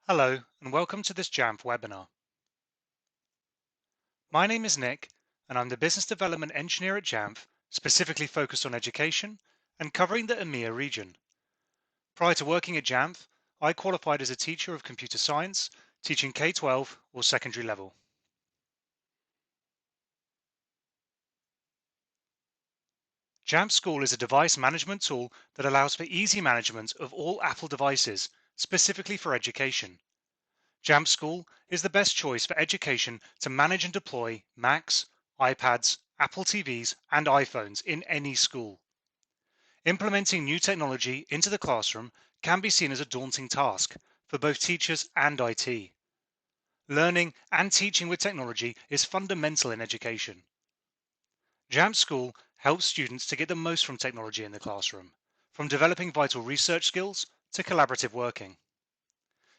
Hello, and welcome to this Jamf webinar. My name is Nick, and I'm the Business Development Engineer at Jamf, specifically focused on education and covering the EMEA region. Prior to working at Jamf, I qualified as a teacher of computer science, teaching K-12 or secondary level. Jamf School is a device management tool that allows for easy management of all Apple devices, specifically for education. Jamf School is the best choice for education to manage and deploy Macs, iPads, Apple TVs, and iPhones in any school. Implementing new technology into the classroom can be seen as a daunting task for both teachers and IT. Learning and teaching with technology is fundamental in education. Jamf School helps students to get the most from technology in the classroom, from developing vital research skills to collaborative working.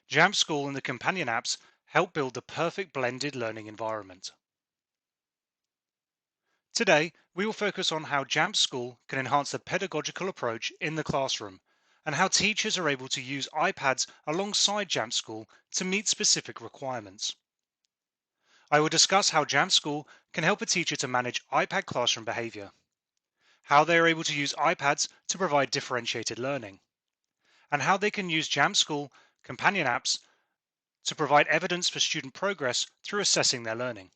Jamf School and the companion apps help build the perfect blended learning environment. Today, we will focus on how Jamf School can enhance the pedagogical approach in the classroom and how teachers are able to use iPads alongside Jamf School to meet specific requirements. I will discuss how Jamf School can help a teacher to manage iPad classroom behavior, how they are able to use iPads to provide differentiated learning, and how they can use Jamf School companion apps to provide evidence for student progress through assessing their learning.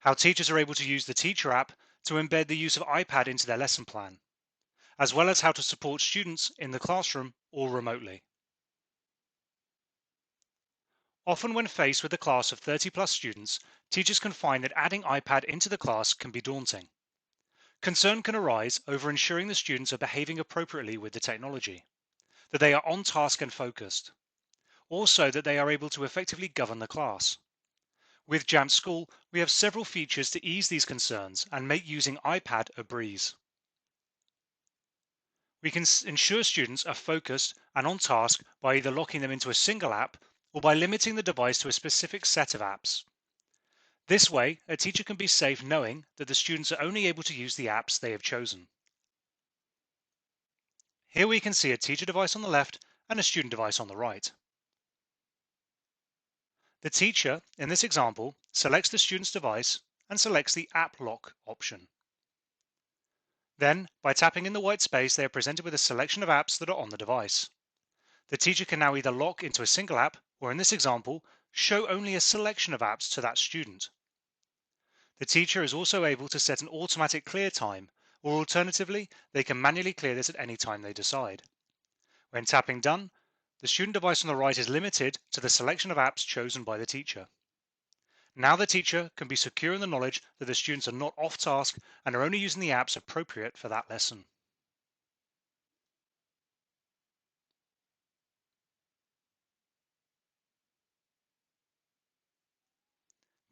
How teachers are able to use the Teacher app to embed the use of iPad into their lesson plan, as well as how to support students in the classroom or remotely. Often when faced with a class of 30 plus students, teachers can find that adding iPad into the class can be daunting. Concern can arise over ensuring the students are behaving appropriately with the technology, that they are on task and focused, also that they are able to effectively govern the class. With Jamf School, we have several features to ease these concerns and make using iPad a breeze. We can ensure students are focused and on task by either locking them into a single app or by limiting the device to a specific set of apps. This way, a teacher can be safe knowing that the students are only able to use the apps they have chosen. Here we can see a teacher device on the left and a student device on the right. The teacher, in this example, selects the student's device and selects the App Lock option. Then, by tapping in the white space, they are presented with a selection of apps that are on the device. The teacher can now either lock into a single app, or in this example, show only a selection of apps to that student. The teacher is also able to set an automatic clear time, or alternatively, they can manually clear this at any time they decide. When tapping done, the student device on the right is limited to the selection of apps chosen by the teacher. Now the teacher can be secure in the knowledge that the students are not off task and are only using the apps appropriate for that lesson.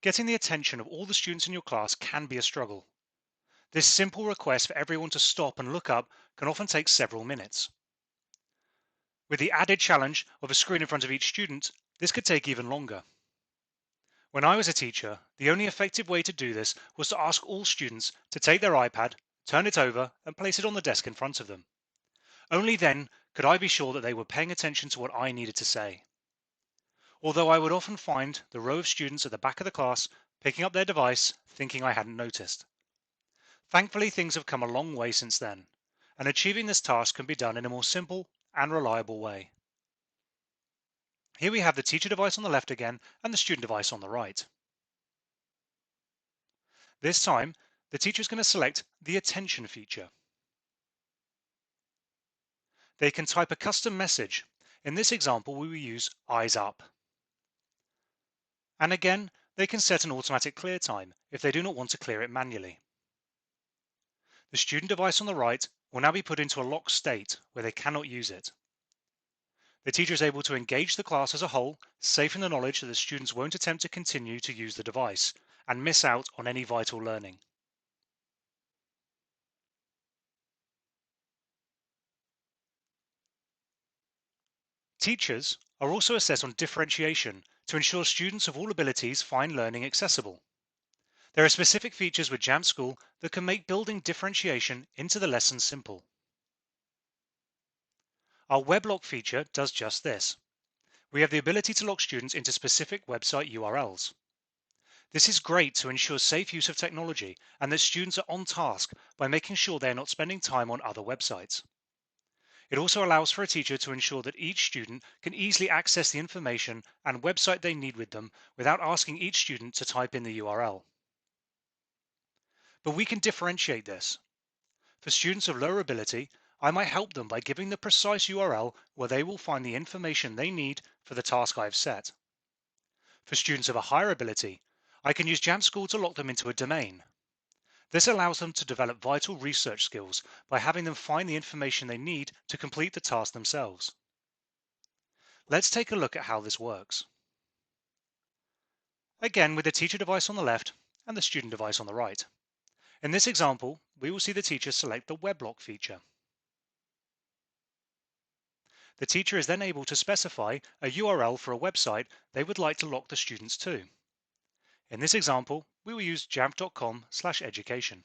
Getting the attention of all the students in your class can be a struggle. This simple request for everyone to stop and look up can often take several minutes. With the added challenge of a screen in front of each student, this could take even longer. When I was a teacher, the only effective way to do this was to ask all students to take their iPad, turn it over, and place it on the desk in front of them. Only then could I be sure that they were paying attention to what I needed to say. Although I would often find the row of students at the back of the class picking up their device, thinking I hadn't noticed. Thankfully, things have come a long way since then, and achieving this task can be done in a more simple and reliable way. Here we have the teacher device on the left again and the student device on the right. This time, the teacher is going to select the attention feature. They can type a custom message. In this example, we will use eyes up. And again, they can set an automatic clear time if they do not want to clear it manually. The student device on the right will now be put into a locked state where they cannot use it. The teacher is able to engage the class as a whole, safe in the knowledge that the students won't attempt to continue to use the device and miss out on any vital learning. Teachers are also assessed on differentiation to ensure students of all abilities find learning accessible. There are specific features with Jamf School that can make building differentiation into the lesson simple. Our Weblock feature does just this. We have the ability to lock students into specific website URLs. This is great to ensure safe use of technology and that students are on task by making sure they are not spending time on other websites. It also allows for a teacher to ensure that each student can easily access the information and website they need with them without asking each student to type in the URL. But we can differentiate this. For students of lower ability, I might help them by giving the precise URL where they will find the information they need for the task I have set. For students of a higher ability, I can use Jamf School to lock them into a domain. This allows them to develop vital research skills by having them find the information they need to complete the task themselves. Let's take a look at how this works. Again, with the teacher device on the left and the student device on the right. In this example, we will see the teacher select the web lock feature. The teacher is then able to specify a URL for a website they would like to lock the students to. In this example, we will use jamf.com/education.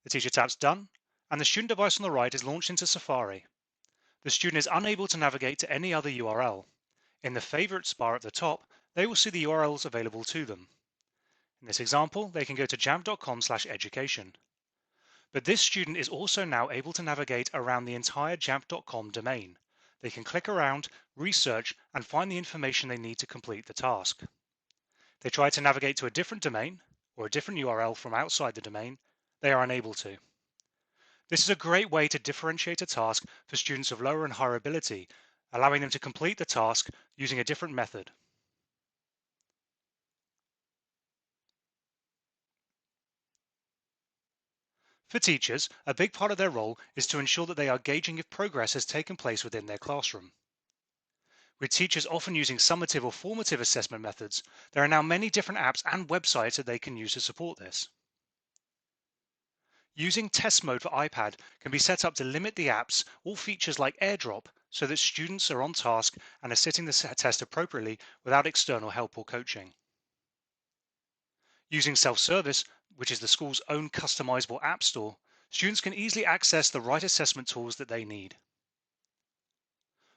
The teacher taps Done, and the student device on the right is launched into Safari. The student is unable to navigate to any other URL. In the Favorites bar at the top, they will see the URLs available to them. In this example, they can go to jamf.com/education. But this student is also now able to navigate around the entire jamf.com domain. They can click around, research, and find the information they need to complete the task. They try to navigate to a different domain or a different URL from outside the domain, they are unable to. This is a great way to differentiate a task for students of lower and higher ability, allowing them to complete the task using a different method. For teachers, a big part of their role is to ensure that they are gauging if progress has taken place within their classroom. With teachers often using summative or formative assessment methods, there are now many different apps and websites that they can use to support this. Using test mode for iPad can be set up to limit the apps or features like AirDrop so that students are on task and are sitting the test appropriately without external help or coaching. Using self-service, which is the school's own customizable app store, students can easily access the right assessment tools that they need.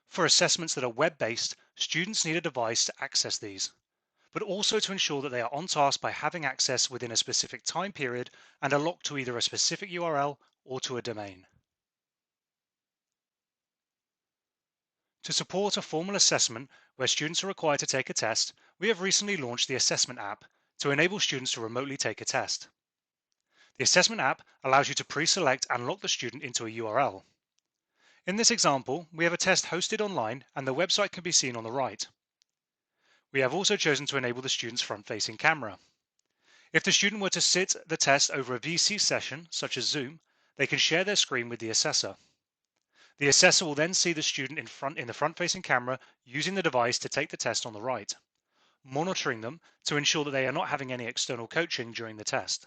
For assessments that are web-based, students need a device to access these, but also to ensure that they are on task by having access within a specific time period and are locked to either a specific URL or to a domain. To support a formal assessment where students are required to take a test, we have recently launched the Assessment app to enable students to remotely take a test. The Assessment app allows you to pre-select and lock the student into a URL. In this example, we have a test hosted online and the website can be seen on the right. We have also chosen to enable the student's front-facing camera. If the student were to sit the test over a VC session, such as Zoom, they can share their screen with the assessor. The assessor will then see the student in the front-facing camera using the device to take the test on the right, monitoring them to ensure that they are not having any external coaching during the test.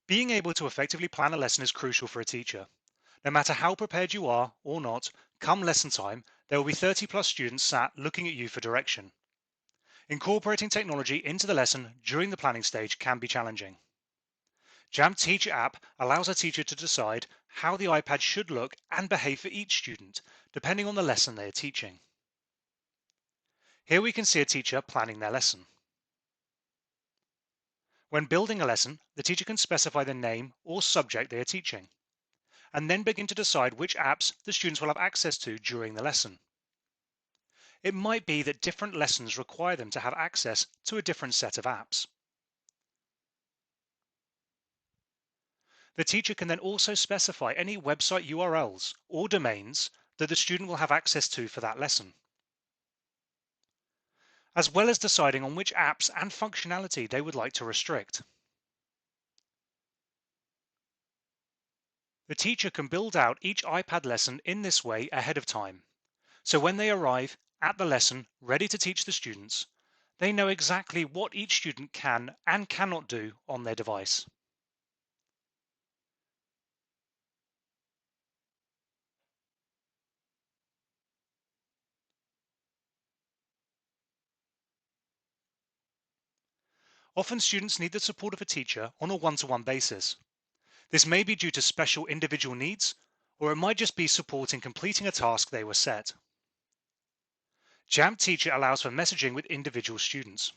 Being able to effectively plan a lesson is crucial for a teacher. No matter how prepared you are or not, come lesson time, there will be 30 plus students sat looking at you for direction. Incorporating technology into the lesson during the planning stage can be challenging. Jam Teacher app allows a teacher to decide how the iPad should look and behave for each student, depending on the lesson they are teaching. Here we can see a teacher planning their lesson. When building a lesson, the teacher can specify the name or subject they are teaching, and then begin to decide which apps the students will have access to during the lesson. It might be that different lessons require them to have access to a different set of apps. The teacher can then also specify any website URLs or domains that the student will have access to for that lesson, as well as deciding on which apps and functionality they would like to restrict. The teacher can build out each iPad lesson in this way ahead of time, so when they arrive at the lesson ready to teach the students, they know exactly what each student can and cannot do on their device. Often students need the support of a teacher on a one-to-one basis. This may be due to special individual needs, or it might just be supporting completing a task they were set. Jamf Teacher allows for messaging with individual students.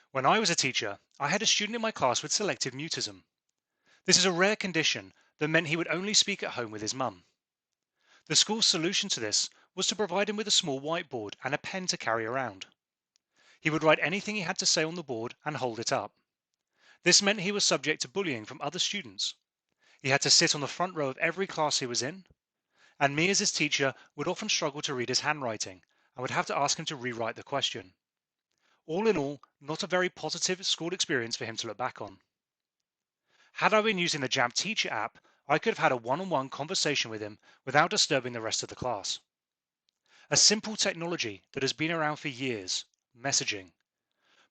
When I was a teacher, I had a student in my class with selective mutism. This is a rare condition that meant he would only speak at home with his mum. The school's solution to this was to provide him with a small whiteboard and a pen to carry around. He would write anything he had to say on the board and hold it up. This meant he was subject to bullying from other students. He had to sit on the front row of every class he was in, and me as his teacher would often struggle to read his handwriting and would have to ask him to rewrite the question. All in all, not a very positive school experience for him to look back on. Had I been using the Jamf Teacher app, I could have had a one-on-one conversation with him without disturbing the rest of the class. A simple technology that has been around for years, messaging,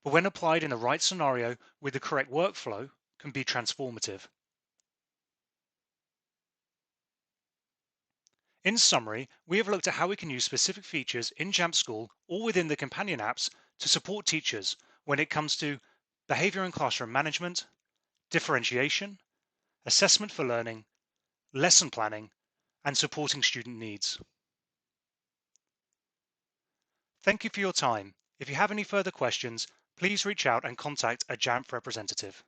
but when applied in the right scenario with the correct workflow, can be transformative. In summary, we have looked at how we can use specific features in Jamf School or within the companion apps to support teachers when it comes to behavior and classroom management, differentiation, assessment for learning, lesson planning, and supporting student needs. Thank you for your time. If you have any further questions, please reach out and contact a Jamf representative.